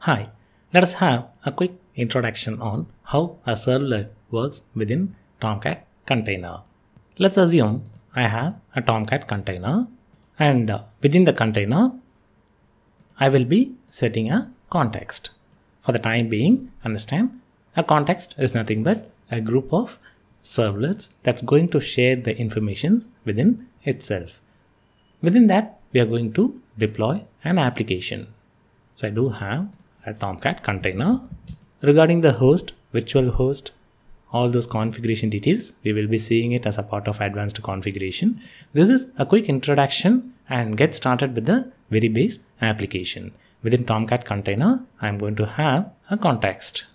Hi, let us have a quick introduction on how a servlet works within Tomcat container. Let's assume I have a Tomcat container and within the container I will be setting a context. For the time being, understand a context is nothing but a group of servlets that's going to share the information within itself. Within that, we are going to deploy an application. So I do have a Tomcat container. Regarding the host, virtual host, all those configuration details, we will be seeing it as a part of advanced configuration. This is a quick introduction and get started with the very base application. Within Tomcat container, I am going to have a context.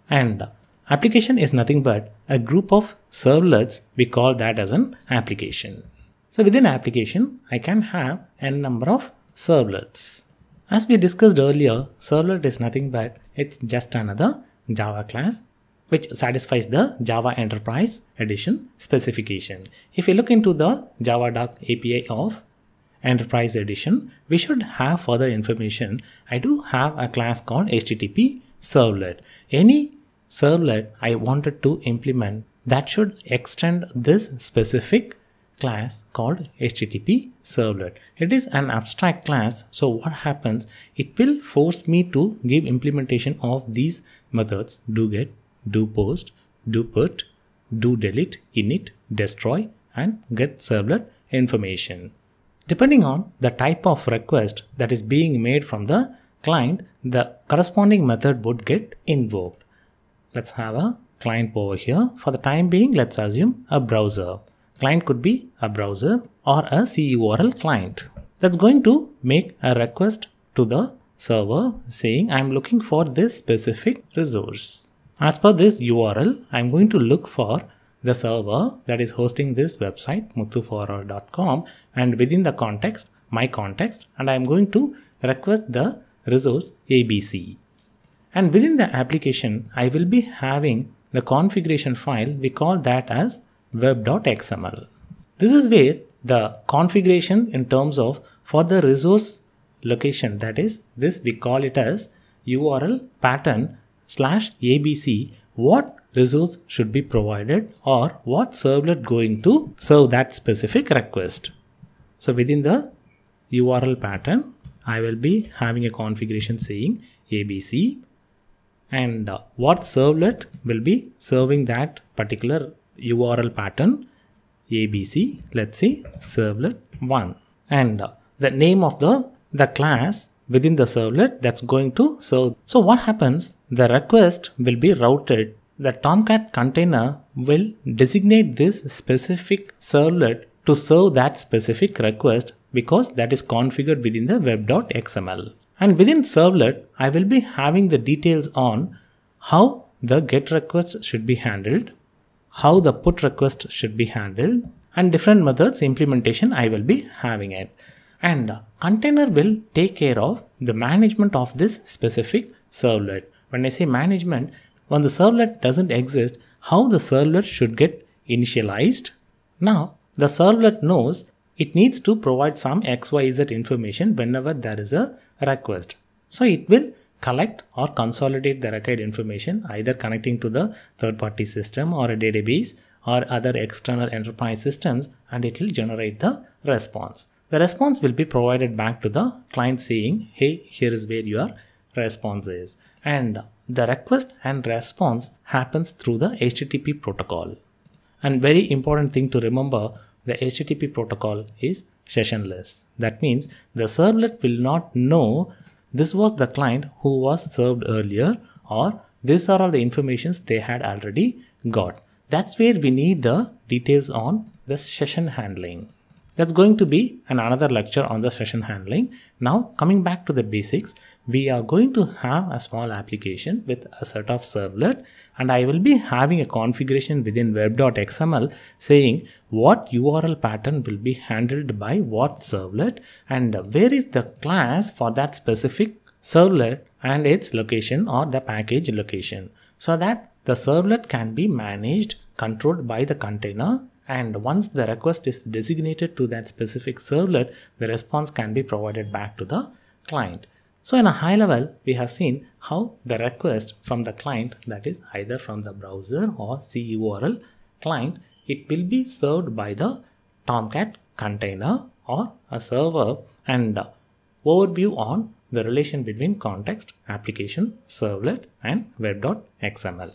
And application is nothing but a group of servlets. We call that as an application. So within application, I can have n number of servlets. As we discussed earlier, servlet is nothing but it's just another Java class which satisfies the Java Enterprise Edition specification. If you look into the Java Doc API of Enterprise Edition, we should have further information. I do have a class called HTTP Servlet. Any servlet I wanted to implement that should extend this specific class called HTTP Servlet. It is an abstract class, so what happens, it will force me to give implementation of these methods: do get, do post, do put, do delete, init, destroy, and get servlet information. Depending on the type of request that is being made from the client, the corresponding method would get invoked. Let's have a client over here. For the time being, let's assume a browser. Client could be a browser or a CURL client that's going to make a request to the server saying I'm looking for this specific resource. As per this URL, I'm going to look for the server that is hosting this website muthuforall.com, and within the context, my context, and I'm going to request the resource ABC. And within the application, I will be having the configuration file. We call that as web.xml. This is where the configuration in terms of for the resource location, that is this, we call it as URL pattern /ABC, what resource should be provided or what servlet going to serve that specific request. So within the URL pattern, I will be having a configuration saying ABC and what servlet will be serving that particular URL pattern ABC, let's say servlet 1, and the name of the class within the servlet that's going to serve. So what happens, the request will be routed. The Tomcat container will designate this specific servlet to serve that specific request because that is configured within the web.xml. And within servlet, I will be having the details on how the get request should be handled, how the put request should be handled, and different methods implementation I will be having it. And container will take care of the management of this specific servlet. When I say management, when the servlet doesn't exist, how the servlet should get initialized. Now the servlet knows it needs to provide some XYZ information whenever there is a request. So it will collect or consolidate the required information, either connecting to the third-party system or a database or other external enterprise systems, and it will generate the response. The response will be provided back to the client saying, hey, here is where your response is. And the request and response happens through the HTTP protocol. And very important thing to remember, the HTTP protocol is sessionless. That means the servlet will not know this was the client who was served earlier, or these are all the informations they had already got. That's where we need the details on the session handling. That's going to be another lecture on the session handling. Now coming back to the basics, we are going to have a small application with a set of servlet, and I will be having a configuration within web.xml saying what URL pattern will be handled by what servlet and where is the class for that specific servlet and its location or the package location, so that the servlet can be managed, controlled by the container, and once the request is designated to that specific servlet, the response can be provided back to the client. So in a high level, we have seen how the request from the client, that is either from the browser or CURL client, it will be served by the Tomcat container or a server, and overview on the relation between context, application, servlet and web.xml.